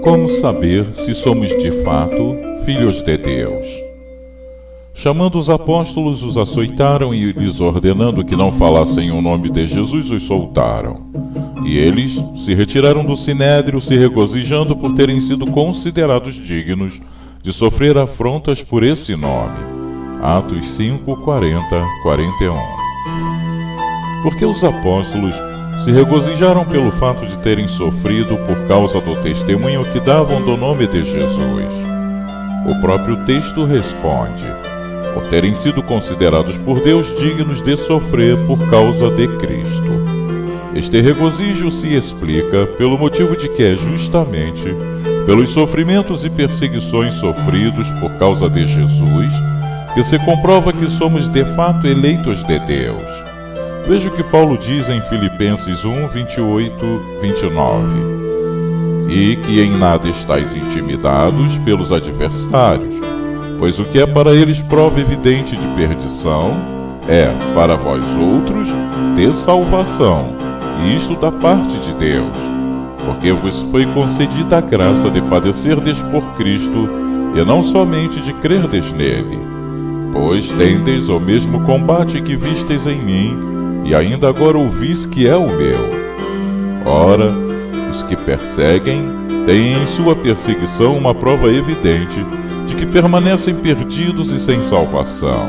Como saber se somos de fato filhos de Deus? Chamando os apóstolos, os açoitaram e, lhes ordenando que não falassem o nome de Jesus, os soltaram. E eles se retiraram do sinédrio, se regozijando por terem sido considerados dignos de sofrer afrontas por esse nome. Atos 5, 40, 41. Porque os apóstolos se regozijaram pelo fato de terem sofrido por causa do testemunho que davam do nome de Jesus. O próprio texto responde: por terem sido considerados por Deus dignos de sofrer por causa de Cristo. Este regozijo se explica pelo motivo de que é justamente pelos sofrimentos e perseguições sofridos por causa de Jesus que se comprova que somos de fato eleitos de Deus. Veja o que Paulo diz em Filipenses 1, 28, 29. E que em nada estáis intimidados pelos adversários, pois o que é para eles prova evidente de perdição, é, para vós outros, de salvação, e isto da parte de Deus, porque vos foi concedida a graça de padecerdes por Cristo, e não somente de crerdes nele. Pois tendes o mesmo combate que vistes em mim, e ainda agora ouvis que é o meu. Ora, os que perseguem têm em sua perseguição uma prova evidente de que permanecem perdidos e sem salvação.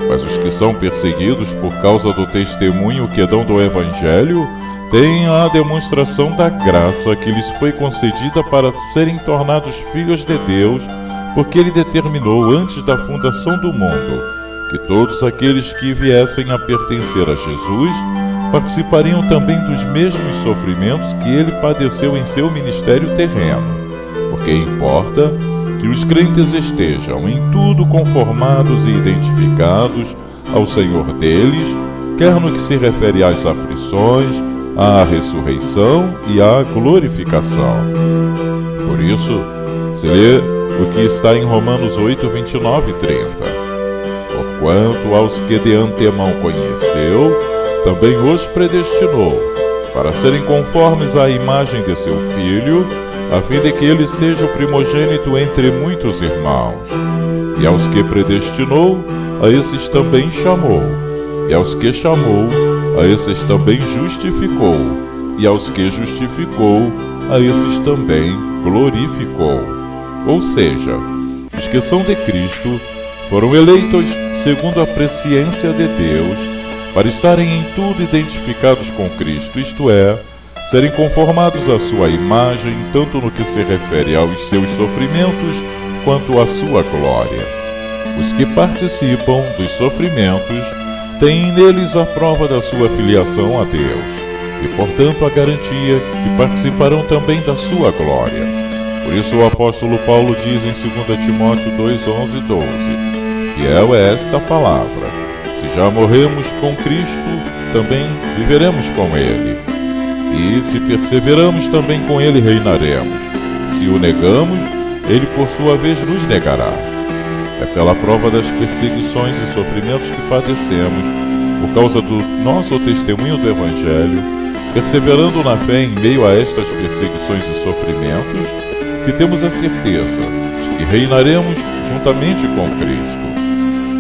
Mas os que são perseguidos por causa do testemunho que dão do Evangelho têm a demonstração da graça que lhes foi concedida para serem tornados filhos de Deus, porque Ele determinou antes da fundação do mundo que todos aqueles que viessem a pertencer a Jesus participariam também dos mesmos sofrimentos que Ele padeceu em seu ministério terreno, porque importa que os crentes estejam em tudo conformados e identificados ao Senhor deles, quer no que se refere às aflições, à ressurreição e à glorificação. Por isso, se lê o que está em Romanos 8, 29 e 30. Porquanto aos que de antemão conheceu, também os predestinou, para serem conformes à imagem de seu Filho, a fim de que ele seja o primogênito entre muitos irmãos. E aos que predestinou, a esses também chamou. E aos que chamou, a esses também justificou. E aos que justificou, a esses também glorificou. Ou seja, os que são de Cristo foram eleitos segundo a presciência de Deus, para estarem em tudo identificados com Cristo, isto é, serem conformados à sua imagem, tanto no que se refere aos seus sofrimentos, quanto à sua glória. Os que participam dos sofrimentos têm neles a prova da sua filiação a Deus, e, portanto, a garantia que participarão também da sua glória. Por isso o apóstolo Paulo diz em 2 Timóteo 2, 11 e 12, fiel é esta palavra: se já morremos com Cristo, também viveremos com Ele. E se perseveramos, também com Ele reinaremos. Se o negamos, Ele por sua vez nos negará. É pela prova das perseguições e sofrimentos que padecemos, por causa do nosso testemunho do Evangelho, perseverando na fé em meio a estas perseguições e sofrimentos, que temos a certeza de que reinaremos juntamente com Cristo.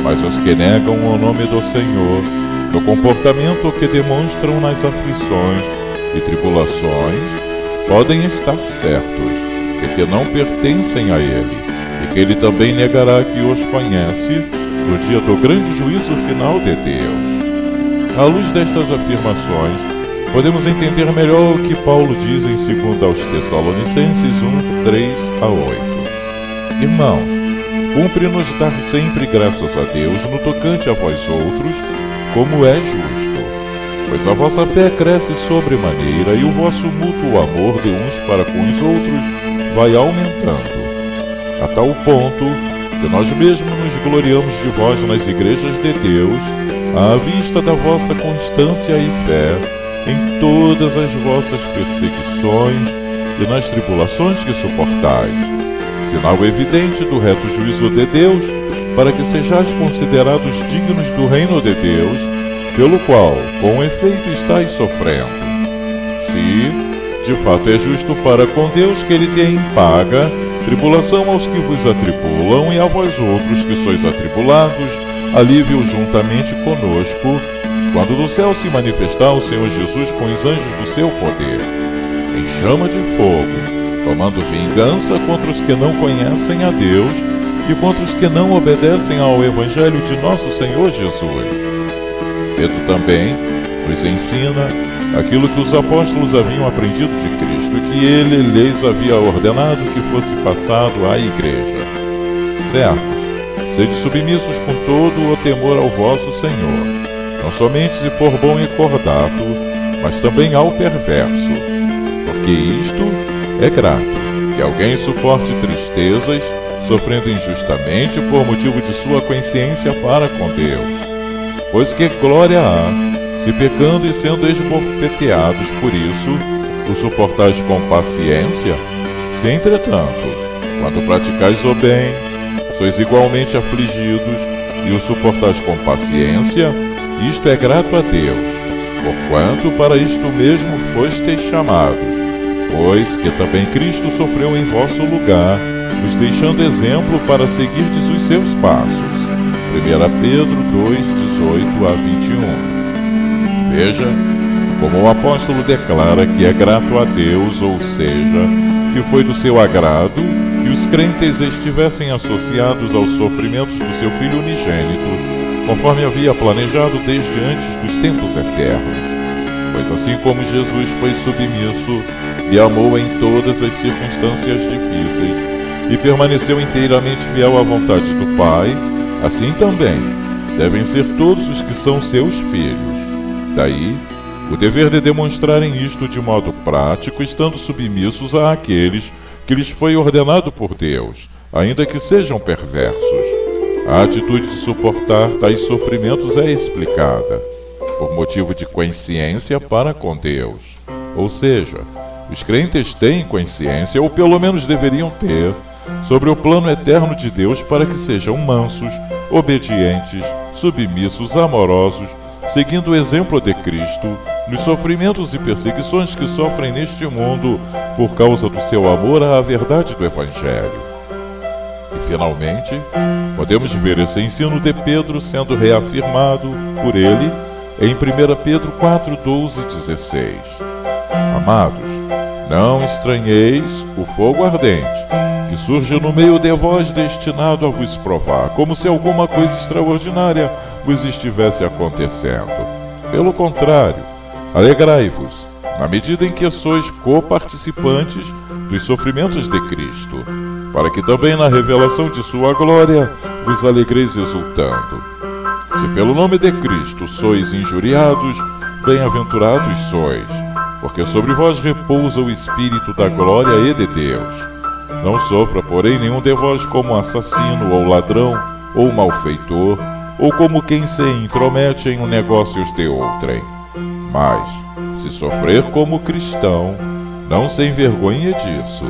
Mas os que negam o nome do Senhor, no comportamento que demonstram nas aflições e tribulações, podem estar certos de que não pertencem a Ele, e que Ele também negará que os conhece no dia do grande juízo final de Deus. À luz destas afirmações, podemos entender melhor o que Paulo diz em 2 aos Tessalonicenses 1, 3 a 8. Irmãos, cumpre-nos dar sempre graças a Deus no tocante a vós outros, como é justo. Pois a vossa fé cresce sobremaneira e o vosso mútuo amor de uns para com os outros vai aumentando, a tal ponto que nós mesmos nos gloriamos de vós nas igrejas de Deus, à vista da vossa constância e fé em todas as vossas perseguições e nas tribulações que suportais, sinal evidente do reto juízo de Deus, para que sejais considerados dignos do reino de Deus, pelo qual, com efeito, estáis sofrendo. Se, De fato é justo para com Deus que ele tenha em paga tribulação aos que vos atribulam, e a vós outros que sois atribulados, alívio juntamente conosco, quando do céu se manifestar o Senhor Jesus com os anjos do seu poder, em chama de fogo, tomando vingança contra os que não conhecem a Deus e contra os que não obedecem ao Evangelho de nosso Senhor Jesus. Pedro também nos ensina aquilo que os apóstolos haviam aprendido de Cristo, que ele lhes havia ordenado que fosse passado à igreja. Servos, sede submissos com todo o temor ao vosso Senhor, não somente se for bom e cordato, mas também ao perverso, porque isto é grato, que alguém suporte tristezas, sofrendo injustamente por motivo de sua consciência para com Deus. Pois que glória há, se pecando e sendo esbofeteados por isso, o suportais com paciência? Se, entretanto, quando praticais o bem, sois igualmente afligidos e o suportais com paciência, isto é grato a Deus, porquanto para isto mesmo fostes chamados, pois que também Cristo sofreu em vosso lugar, vos deixando exemplo para seguirdes os seus passos. 1 Pedro 2, 18 a 21. Veja como o apóstolo declara que é grato a Deus, ou seja, que foi do seu agrado que os crentes estivessem associados aos sofrimentos do seu Filho unigênito, conforme havia planejado desde antes dos tempos eternos. Pois assim como Jesus foi submisso e amou em todas as circunstâncias difíceis e permaneceu inteiramente fiel à vontade do Pai, assim também devem ser todos os que são seus filhos. Daí, o dever de demonstrarem isto de modo prático, estando submissos àqueles que lhes foi ordenado por Deus, ainda que sejam perversos. A atitude de suportar tais sofrimentos é explicada por motivo de consciência para com Deus. Ou seja, os crentes têm consciência, ou pelo menos deveriam ter, sobre o plano eterno de Deus para que sejam mansos, obedientes, submissos, amorosos, seguindo o exemplo de Cristo nos sofrimentos e perseguições que sofrem neste mundo por causa do seu amor à verdade do Evangelho. E, finalmente, podemos ver esse ensino de Pedro sendo reafirmado por ele em 1 Pedro 4, 12 e 16. Amados, não estranheis o fogo ardente, que surge no meio de vós destinado a vos provar, como se alguma coisa extraordinária vos estivesse acontecendo. Pelo contrário, alegrai-vos, na medida em que sois coparticipantes dos sofrimentos de Cristo, para que também na revelação de sua glória vos alegreis exultando. Se pelo nome de Cristo sois injuriados, bem-aventurados sois, porque sobre vós repousa o Espírito da glória e de Deus. Não sofra, porém, nenhum de vós como assassino, ou ladrão, ou malfeitor, ou como quem se intromete em negócios de outrem. Mas, se sofrer como cristão, não se envergonhe disso.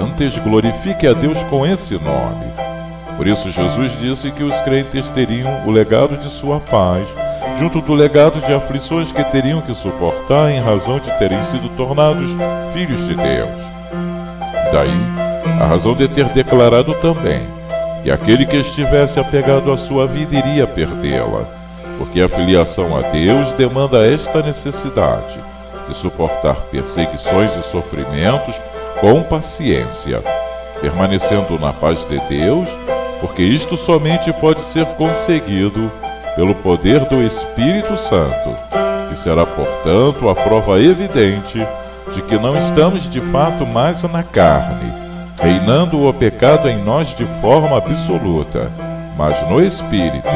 Antes glorifique a Deus com esse nome. Por isso Jesus disse que os crentes teriam o legado de sua paz, junto do legado de aflições que teriam que suportar em razão de terem sido tornados filhos de Deus. Daí, a razão de ter declarado também que aquele que estivesse apegado à sua vida iria perdê-la, porque a filiação a Deus demanda esta necessidade de suportar perseguições e sofrimentos com paciência, permanecendo na paz de Deus, porque isto somente pode ser conseguido pelo poder do Espírito Santo, que será, portanto, a prova evidente de que não estamos de fato mais na carne, reinando o pecado em nós de forma absoluta, mas no Espírito,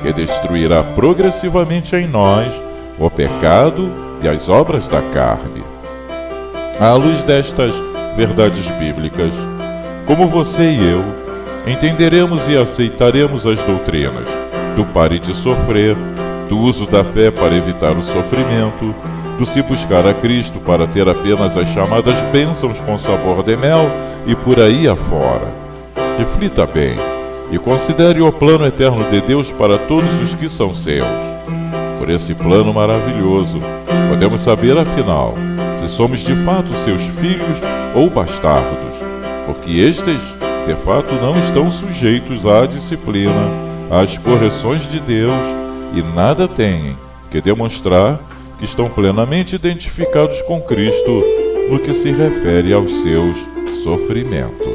que destruirá progressivamente em nós o pecado e as obras da carne. À luz destas verdades bíblicas, como você e eu, entenderemos e aceitaremos as doutrinas do pare de sofrer, do uso da fé para evitar o sofrimento, do se buscar a Cristo para ter apenas as chamadas bênçãos com sabor de mel e por aí afora. Reflita bem e considere o plano eterno de Deus para todos os que são seus. Por esse plano maravilhoso, podemos saber, afinal, se somos de fato seus filhos ou bastardos, porque estes, de fato, não estão sujeitos à disciplina, às correções de Deus, e nada têm que demonstrar que estão plenamente identificados com Cristo no que se refere aos seus sofrimentos.